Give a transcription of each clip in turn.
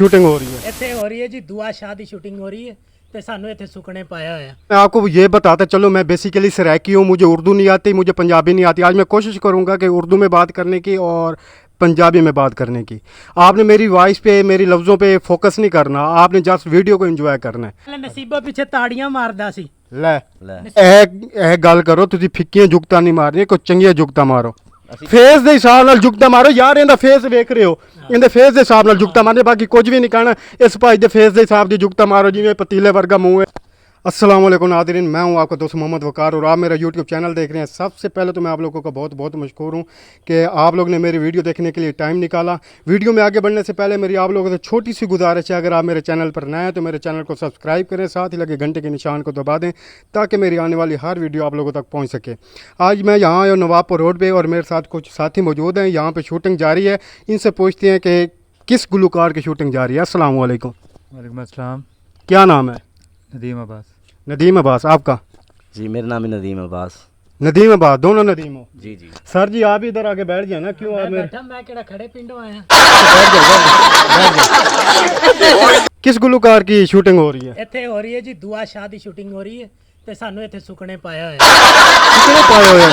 Shooting हो रही है। ਇੱਥੇ ਹੋ ਰਹੀ ਹੈ ਜੀ ਦੁਆ ਸ਼ਾਹ ਦੀ ਸ਼ੂਟਿੰग ਹੋ ਰਹੀ है ਤੇ ਸਾਨੂੰ ਇੱਥੇ ਸੁੱਕਣੇ ਪਾਇਆ ਹੋਇਆ। मैं आपको ये बताता चलो, मैं बेसिकली सराइकी हूँ, मुझे उर्दू नहीं आती, मुझे पंजाबी नहीं आती। आज मैं कोशिश करूँगा कि उर्दू में बात करने की और पंजाबी में बात करने की। आपने मेरी वॉइस पे, मेरी लफ्ज़ों पे फोकस नहीं करना, आपने जस्ट वीडियो को एंजॉय करना है। ਪਹਿਲਾਂ ਨਸੀਬਾ ਪਿੱਛੇ ਤਾੜੀਆਂ ਮਾਰਦਾ ਸੀ। ਲੈ ਇਹ ਗੱਲ ਕਰੋ, ਤੁਸੀਂ ਫਿੱਕੀਆਂ ਜੁਗਤਾਂ ਨਹੀਂ ਮਾਰਨੀਆਂ, ਕੋਈ ਚੰਗੀਆਂ ਜੁਗਤਾਂ ਮਾਰੋ। ਫੇਸ ਦੇ ਹਿਸਾਬ ਨਾਲ ਜੁਗਤਾਂ ਮਾਰੋ ਯਾਰ, ਇਹਦਾ ਫੇਸ ਵੇਖ ਰਹੇ ਹੋ, ਇਹਦੇ ਫੇਸ ਦੇ ਹਿਸਾਬ ਨਾਲ ਜੁਗਤਾਂ ਮਾਰਨੇ, ਬਾਕੀ ਕੁਝ ਵੀ ਨਹੀਂ ਕਹਿਣਾ। ਇਸ ਭਾਈ ਦੇ ਫੇਸ ਦੇ ਹਿਸਾਬ ਦੀ ਜੁਗਤਾਂ ਮਾਰੋ ਜਿਵੇਂ पतीले वर्गा मुँह है। अस्सलाम वालेकुम नाज़रीन, मैं हूं आपका दोस्त मोहम्मद वकार और आप मेरा यूट्यूब चैनल देख रहे हैं। सबसे पहले तो मैं आप लोगों का बहुत बहुत मशकूर हूं कि आप लोग ने मेरी वीडियो देखने के लिए टाइम निकाला। वीडियो में आगे बढ़ने से पहले मेरी आप लोगों से छोटी सी गुजारिश है, अगर आप मेरे चैनल पर नए हैं तो मेरे चैनल को सब्सक्राइब करें, साथ ही लगे घंटे के निशान को दबा दें ताकि मेरी आने वाली हर वीडियो आप लोगों तक पहुँच सके। आज मैं यहाँ आया नवाबपुर रोड पर और मेरे साथ कुछ साथी मौजूद हैं। यहाँ पर शूटिंग जारी है, इनसे पूछते हैं कि किस गुलकार की शूटिंग जारी है। अस्सलाम वालेकुम। वालेकुम अस्सलाम। क्या नाम है? नदीम अब्बास। नदीम अब्बास। आपका? जी मेरा नाम है नदीम अब्बास। नदीम अब्बास, दोनों नदीम हो? जी जी। सर जी आप इधर आके बैठ जाए ना, क्यों आप मेरे ਬੈਠਾ ਮੈਂ ਕਿਹੜਾ ਖੜੇ ਪਿੰਡੋਂ ਆਇਆ। किस गुलकार की शूटिंग हो रही है? ਇੱਥੇ ਹੋ ਰਹੀ ਹੈ ਜੀ ਦੁਆ ਸ਼ਾਹ ਦੀ ਸ਼ੂਟਿੰਗ ਹੋ ਰਹੀ ਹੈ ਤੇ ਸਾਨੂੰ ਇੱਥੇ ਸੁੱਕਣੇ ਪਾਇਆ ਹੋਇਆ। कितने पाए हुए हैं?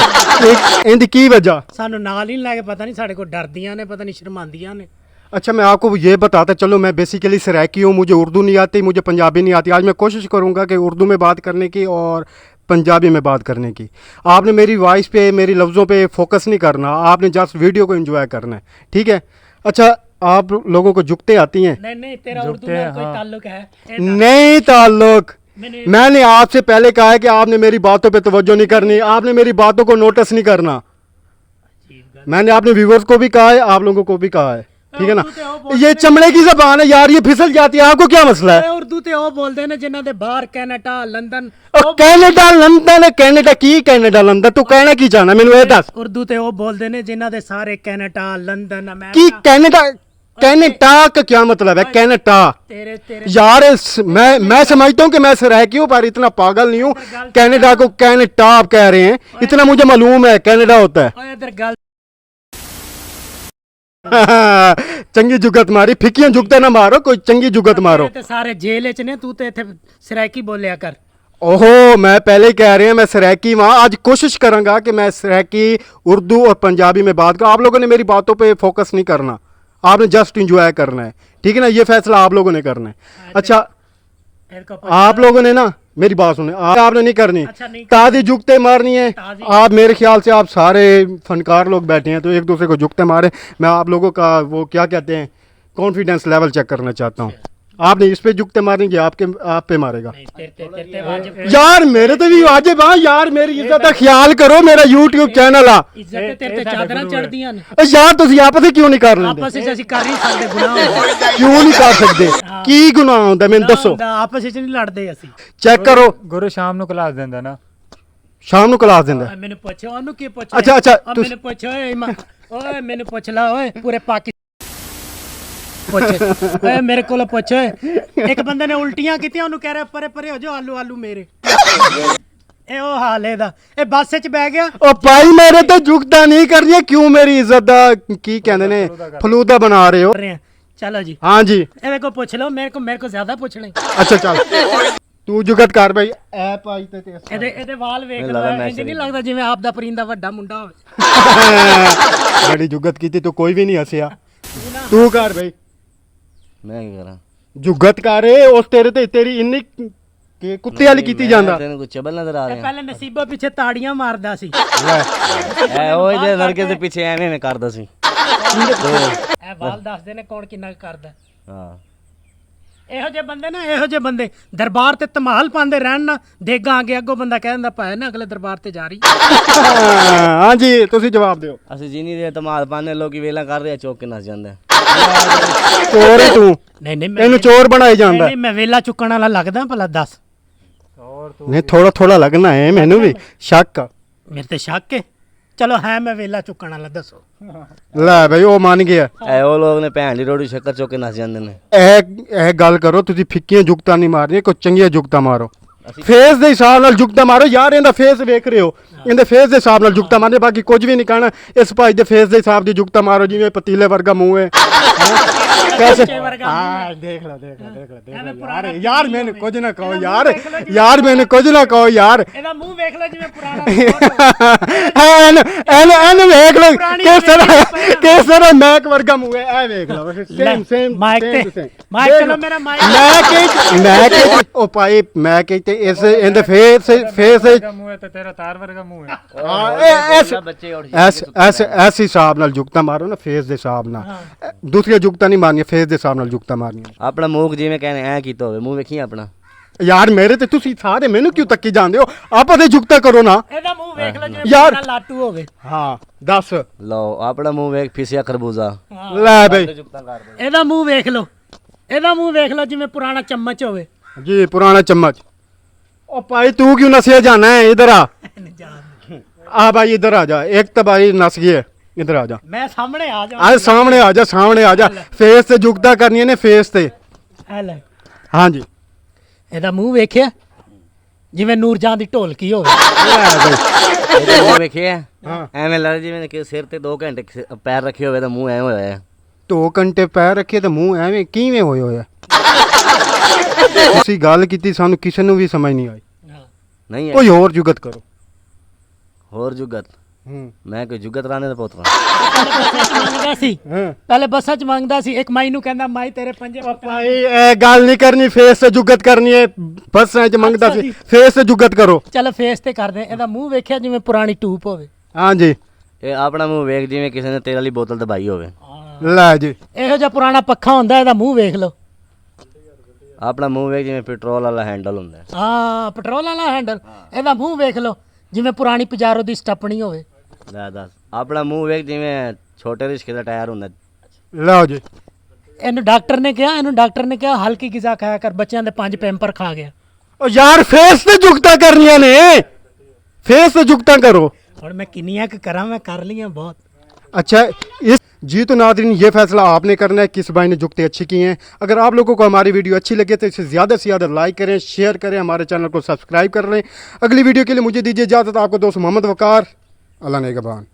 इनकी की वजह? ਸਾਨੂੰ ਨਾਲ ਹੀ ਨੀ ਲੈ ਕੇ, ਪਤਾ ਨਹੀਂ ਸਾਡੇ ਕੋਲ ਡਰਦੀਆਂ ਨੇ, ਪਤਾ ਨਹੀਂ शर्मांदियां ने। अच्छा मैं आपको ये बताता चलो, मैं बेसिकली सराइकी हूँ, मुझे उर्दू नहीं आती, मुझे पंजाबी नहीं आती। आज मैं कोशिश करूँगा कि उर्दू में बात करने की और पंजाबी में बात करने की। आपने मेरी वॉइस पे, मेरी लफ्ज़ों पे फोकस नहीं करना, आपने जस्ट वीडियो को एंजॉय करना है, ठीक है? अच्छा आप लोगों को जुगते आती हैं? नहीं नहीं, तेरा उर्दू में कोई ताल्लुक है? नहीं ताल्लुक। मैंने मैंने आपसे पहले कहा है कि आपने मेरी बातों पे तवज्जो नहीं करनी, आपने मेरी बातों को नोटिस नहीं करना। मैंने अपने व्यूवर्स को भी कहा है, आप लोगों को भी कहा है, ठीक है ना? ये चमड़े की ज़बान है यार, ये फिसल जाती है, आपको क्या मसला है? उर्दू ते ਉਹ ਬੋਲਦੇ ਨੇ ਜਿਨ੍ਹਾਂ ਦੇ ਬਾਹਰ Canada London. Canada London, Canada की कनाडा लंदन, तू कहना की चाहना मैनू ये दस। उर्दू ते ਉਹ ਬੋਲਦੇ ਨੇ ਜਿਨ੍ਹਾਂ ਦੇ ਸਾਰੇ ਕੈਨੇਡਾ लंदन की अमेरिका। कनाडा, कनाडा का क्या मतलब है? कनाडा तेरे तेरे यार मैं समझता हूँ कि मैं सराइकी हूँ पर इतना पागल नहीं हूँ। कनाडा को कनाडा आप कह रहे हैं, इतना मुझे मालूम है कनाडा होता है। ਓਏ ਇਧਰ ਗੱਲ चंगी जुगत मारी, फिकियां जुगते ना मारो, कोई चंगी जुगत मारो। ਤੇ ਸਾਰੇ ਜੇਲ੍ਹ ਚ ਨੇ, ਤੂੰ ਤੇ ਇੱਥੇ ਸਰਾਇਕੀ ਬੋਲਿਆ ਕਰ। ओहो मैं पहले ही कह रहे हैं मैं सराइकी वहाँ। आज कोशिश करूँगा कि मैं सराइकी, उर्दू और पंजाबी में बात करूँ। आप लोगों ने मेरी बातों पे फोकस नहीं करना, आपने जस्ट इंजॉय करना है, ठीक है ना? ये फैसला आप लोगों ने करना है। अच्छा आप लोगों ने ना मेरी बात सुने, आपने नहीं करनी। अच्छा, नहीं ताज़ी जुगते मारनी है। ताज़ी। आप मेरे ख्याल से आप सारे फनकार लोग बैठे हैं तो एक दूसरे को जुगते मारे। मैं आप लोगों का वो क्या कहते हैं कॉन्फिडेंस लेवल चेक करना चाहता हूँ। आपने इस पे जुगते मारेंगे, आप पे मारेगा तेरे वाजिब यार? मेरे तो भी वाजिब। हाँ यार मेरी इज्जत का ख्याल करो, मेरा यूट्यूब चैनल आ ਇੱਜ਼ਤ ਤੇ ਤੇਰੇ ਤੇ ਚਾਦਰਾਂ ਚੜਦੀਆਂ ਨੇ। यार तुम आपस में क्यों नहीं कर लेंगे? ਆਪਸ ਵਿੱਚ ਅਸੀਂ ਕਰ ਨਹੀਂ ਸਕਦੇ, ਗੁਨਾਹ ਹੁੰਦਾ। क्यों नहीं कर सकते? की गुनाह होता मैंने दसो? ਆਪਸ ਵਿੱਚ ਨਹੀਂ ਲੜਦੇ ਅਸੀਂ। चेक करो। गुरु शाम ਨੂੰ ਕਲਾਸ ਦਿੰਦਾ ਨਾ। शाम ਨੂੰ क्लास देंदा। ਮੈਨੂੰ ਪੁੱਛੋ ਉਹਨੂੰ ਕੀ ਪੁੱਛ ਅੱਛਾ, ਅੱਛਾ, ਮੈਨੂੰ ਪੁੱਛ ਓਏ ਮੈਨੂੰ ਪੁੱਛ ਲਾ ਓਏ ਪੂਰੇ ਪਾਕਿਸਤਾਨ ਪੁੱਛ ਓਏ ਮੇਰੇ ਕੋਲ ਪੁੱਛ ਓਏ। ਇੱਕ ਬੰਦੇ ਨੇ ਉਲਟੀਆਂ ਕੀਤੀਆਂ, ਉਹਨੂੰ ਕਹਿ ਰਿਹਾ ਪਰੇ ਪਰੇ ਹੋ ਜਾ, ਆਲੂ ਆਲੂ ਮੇਰੇ। ਇਹ ਉਹ ਹਾਲ ਇਹਦਾ। ਇਹ ਬੱਸ ਵਿੱਚ ਬਹਿ ਗਿਆ। ओ भाई मेरे तो जुगता नहीं करनी है, क्यों मेरी इज्जत दा की कहंदे ने फलूदा बना रहे हो? चलो जी। हाँ जी। ਇਹਦੇ ਕੋ ਪੁੱਛ ਲਓ, ਮੇਰੇ ਕੋ ਜ਼ਿਆਦਾ ਪੁੱਛ ਲੈ। अच्छा चल तू जुगत कर भाई। ऐप आई ते ਇਹਦੇ ਵਾਲ ਵੇਖ ਲਓ, ਇੰਜ ਨਹੀਂ ਲੱਗਦਾ ਜਿਵੇਂ ਆਪ ਦਾ ਪਰਿੰਦਾ ਵੱਡਾ ਮੁੰਡਾ ਹੋਵੇ। बड़ी जुगत की तो कोई भी नहीं हंसिया। तू कर भाई मैं क्या करा? जुगत कर उस तेरे ते तेरी इन्नी कि कुत्ते वाली कीती जांदा। तेरे को चबल नजर आ रहे ਪਹਿਲਾਂ ਨਸੀਬਾ ਪਿੱਛੇ ਤਾੜੀਆਂ ਮਾਰਦਾ ਸੀ। हैं ए ओए जे लड़के से पीछे एवें में करदा सी। ਇਹ ਵਾਲ ਦੱਸਦੇ ਨੇ ਕੌਣ ਕਿੰਨਾ ਕਰਦਾ। हां ਇਹੋ ਜਿਹੇ ਬੰਦੇ ਨਾ, ਇਹੋ ਜਿਹੇ ਬੰਦੇ ਦਰਬਾਰ ਤੇ ਧਮਾਲ ਪਾਉਂਦੇ ਰਹਿਣ ਨਾ, ਦੇਗਾ ਅੱਗੇ ਅੱਗੋਂ ਬੰਦਾ ਕਹਿ ਦਿੰਦਾ ਭਾਵੇਂ ਨਾ ਅਗਲੇ ਦਰਬਾਰ ਤੇ ਜਾ ਰਹੀ। हाँ जी तुसी जवाब दियो। ਅਸੀਂ ਜਿੰਨੀ ਦੇ ਧਮਾਲ ਪਾਣੇ ਲੋਕੀ ਵੇਲਾ ਕਰ ਰਹੇ ਚੌਕ ਕੇ ਨਸ ਜਾਂਦੇ। चोर है तू, ਨਹੀਂ ਨਹੀਂ ਇਹਨੂੰ ਚੋਰ ਬਣਾਈ ਜਾਂਦਾ। ਨਹੀਂ ਮੈਂ ਵੇਲਾ ਚੁੱਕਣ ਵਾਲਾ ਲੱਗਦਾ ਭਲਾ ਦੱਸ। नहीं थोड़ा थोड़ा लगना है मैनू भी शक। ਮੇਰੇ ਤੇ ਸ਼ੱਕ ਹੈ। ਚਲੋ ਹੈ ਮੈਂ ਵੇਲਾ ਚੁੱਕਣ ਵਾਲਾ, ਦੱਸੋ। ਲੈ ਭਾਈ ਉਹ ਮੰਨ ਗਿਆ। ਐ ਉਹ ਲੋਕ ਨੇ ਭੈਣ ਦੀ ਰੋਟੀ ਸ਼ੱਕਰ ਚੌਕ ਕੇ ਨਸ ਜਾਂਦੇ ਨੇ। ਇਹ ਗੱਲ ਕਰੋ, ਤੁਸੀਂ ਫਿੱਕੀਆਂ ਜੁਗਤਾਂ ਨਹੀਂ ਮਾਰਨੀਆਂ, ਕੋਈ ਚੰਗੀਆਂ ਜੁਗਤਾਂ ਮਾਰੋ। ਫੇਸ ਦੇ ਹਿਸਾਬ ਨਾਲ ਜੁਗਤਾਂ ਮਾਰੋ ਯਾਰ, ਇਹਦਾ ਫੇਸ ਵੇਖ ਰਹੇ ਹੋ, ਇਹਦੇ ਫੇਸ ਦੇ ਹਿਸਾਬ ਨਾਲ ਜੁਗਤਾਂ ਮਾਰਨੇ, ਬਾਕੀ ਕੁਝ ਵੀ ਨਹੀਂ ਕਹਿਣਾ। ਇਸ ਭਾਈ ਦੇ ਫੇਸ ਦੇ ਹਿਸਾਬ ਦੀ ਜੁਗਤਾਂ ਮਾਰੋ ਜਿਵੇਂ पतीले वर्गा मुँह है। कैसे बच्चे वर्गा हाँ देख लो देख लो देख लो देख ਐਵੇਂ लो ਪੁਰਾਣਾ यार यार मैंने कुछ ना कहो ਇਹਦਾ यार ਮੂੰਹ ਵੇਖ ਲਓ ਜਿਵੇਂ यार मैंने कुछ ना कहो यार ਇਹਦਾ ਮੂੰਹ ਵੇਖ ਲਓ ਜਿਵੇਂ ਪੁਰਾਣਾ ਐਨ ਵੇਖ ਲੋ ਪੁਰਾਣੀ ਕਿਸ ਤਰ੍ਹਾਂ ਮੈਕ ਵਰਗਾ ਮੂੰਹ ਹੈ ਐ ਵੇਖ ਲਓ ਸੇਮ ਸੇਮ ਮਾਈਕ ਤੇ ਮਾਈਕ ਚਲੋ ਮੇਰਾ ਮਾਈਕ ਮੈਂ ਉਹ ਭਾਈ ਮੈਂ ਕਹਿੰਦੇ ਇਸ ਇਹਦੇ ਫੇਸ वर्गा मुंह है तो तेरा तार वर्गा मुंह है बच्चे और ਐਸ ਹਿਸਾਬ ਨਾਲ ਜੁਗਤਾ ਮਾਰੋ ਨਾ ਫੇਸ ਦੇ ਹਿਸਾਬ ਨਾਲ ਦੂਸਰੀਆਂ ਜੁਗਤਾ ਨਹੀਂ ਮਾਰਨੀਆਂ ਫੇਸ ਦੇ ਹਿਸਾਬ ਨਾਲ ਜੁਗਤਾ ਮਾਰਨੀਆਂ अपना मुंह जिवें कहने ऐ कीता होवे मुंह वेखी अपना ਯਾਰ ਮੇਰੇ ਤੇ ਤੁਸੀਂ ਸਾਰੇ ਮੈਨੂੰ ਕਿਉਂ ਤੱਕੀ ਜਾਂਦੇ ਹੋ ਆਪਾਂ ਤੇ ਜੁਗਤਾ ਕਰੋ ਨਾ ਇਹਦਾ ਮੂੰਹ ਵੇਖ ਲਓ ਜਿਵੇਂ ਯਾਰ। ਪੁਰਾਣਾ ਲਾਟੂ ਹੋਵੇ ਹਾਂ ਦੱਸ लो अपना मुंह वेख फिसिया खरबूजा ਲੈ ਬਈ ਇਹਦਾ ਮੂੰਹ ਵੇਖ ਲਓ ਇਹਦਾ ਮੂੰਹ ਵੇਖ ਲਓ ਜਿਵੇਂ ਪੁਰਾਣਾ ਚਮਚ ਹੋਵੇ ਜੀ ਪੁਰਾਣਾ ਚਮਚ ओ भाई तू क्यों नसिया जाना है इधर आ भाई इधर आ जा एक तो भाई नस गई है इधर आ जा ਮੈਂ ਸਾਹਮਣੇ आ ਜਾ आज सामने आ जा फेस से जुगता करनी है ने फेस से ਆ ਲੈ हाँ जी ਇਹਦਾ ਮੂੰਹ ਵੇਖਿਆ ਜਿਵੇਂ ਨੂਰਜਾਨ ਦੀ ਢੋਲਕੀ ਹੋਵੇ ਲੈ ਬਈ ਇਹਦਾ ਮੂੰਹ ਵੇਖਿਆ ਹਾਂ। ਐਵੇਂ ਲੱਗ ਜਿਵੇਂ ਕਿ ਸਿਰ ਤੇ 2 ਘੰਟੇ ਪੈਰ ਰੱਖੇ ਹੋਵੇ ਤਾਂ ਮੂੰਹ ਐ ਹੋਇਆ ਹੈ 2 ਘੰਟੇ ਪੈਰ ਰੱਖੇ ਤੇ ਮੂੰਹ ਐਵੇਂ ਕਿਵੇਂ ਹੋਏ ਹੋਇਆ ਤੁਸੀਂ ਗੱਲ ਕੀਤੀ ਸਾਨੂੰ ਕਿਸੇ ਨੂੰ ਵੀ ਸਮਝ ਨਹੀਂ ਆਈ ਨਹੀਂ ਹੈ ਕੋਈ ਹੋਰ ਜੁਗਤ ਕਰੋ ਹੋਰ ਜੁਗਤ ਹੂੰ ਮੈਂ ਕੋਈ ਜੁਗਤ ਰਾਣੇ ਦਾ ਪੋਤਰਾ ਮੰਗਦਾ ਸੀ ਹਾਂ ਪਹਿਲੇ ਬੱਸਾਂ 'ਚ ਮੰਗਦਾ ਸੀ ਇੱਕ ਮਾਈ ਨੂੰ ਕਹਿੰਦਾ ਮਾਈ ਤੇਰੇ ਪੰਜੇ ਭਾਈ ਇਹ ਗੱਲ ਨਹੀਂ ਕਰਨੀ ਫੇਸ से जुगत करनी है ਬੱਸਾਂ 'ਚ ਮੰਗਦਾ ਸੀ ਫੇਸ से जुगत करो ਚੱਲ ਫੇਸ ਤੇ ਕਰਦੇ ਇਹਦਾ ਮੂੰਹ ਵੇਖਿਆ ਜਿਵੇਂ ਪੁਰਾਣੀ ਟੂਪ ਹੋਵੇ हाँ जी ਇਹ ਆਪਣਾ ਮੂੰਹ ਵੇਖ ਜਿਵੇਂ ਕਿਸੇ ਨੇ ਤੇਲ ਵਾਲੀ ਬੋਤਲ ਦਬਾਈ ਹੋਵੇ ਲੈ ਜੀ ਇਹੋ ਜਿਹਾ ਪੁਰਾਣਾ ਪੱਖਾ ਹੁੰਦਾ ਇਹਦਾ ਮੂੰਹ ਵੇਖ ਲਓ ਆਪਣਾ ਮੂੰਹ ਵੇਖ ਜਿਵੇਂ ਪੈਟਰੋਲ ਵਾਲਾ ਹੈਂਡਲ ਹੁੰਦਾ ਹੈ। ਹਾਂ ਪੈਟਰੋਲ ਵਾਲਾ ਹੈਂਡਲ ਇਹਦਾ ਮੂੰਹ ਵੇਖ ਲਓ ਜਿਵੇਂ ਪੁਰਾਣੀ ਪਜਾਰੋ ਦੀ ਸਟੱਪਣੀ ਹੋਵੇ ਲੈ ਦੱਸ ਆਪਣਾ ਮੂੰਹ ਵੇਖ ਜਿਵੇਂ ਛੋਟੇ ਰਿਸ਼ਕੇ ਦਾ ਟਾਇਰ ਹੁੰਦਾ ਲਓ ਜੀ ਇਹਨੂੰ ਡਾਕਟਰ ਨੇ ਕਿਹਾ ਹਲਕੀ ਗਿਜ਼ਾ ਖਾਇਆ ਕਰ ਬੱਚਿਆਂ ਦੇ 5 ਪੈਂਪਰ ਖਾ ਗਿਆ ਉਹ ਯਾਰ ਫੇਸ ਤੇ ਜੁਗਤਾ ਕਰਨੀਆਂ ਨੇ ਫੇਸ ਤੇ ਜੁਗਤਾ करो ਹੁਣ ਮੈਂ ਕਿੰਨੀਆਂ ਕੁ ਕਰਾਂ ਮੈਂ ਕਰ ਲਈਆਂ ਬਹੁਤ अच्छा इस जी तो नादरीन ये फैसला आपने करना है किस भाई ने जुगते अच्छी की हैं अगर आप लोगों को हमारी वीडियो अच्छी लगे तो इसे ज़्यादा से ज़्यादा लाइक करें शेयर करें हमारे चैनल को सब्सक्राइब कर लें अगली वीडियो के लिए मुझे दीजिए इजाज़त आपको दोस्त मोहम्मद वकार अल्लाह नेगबान।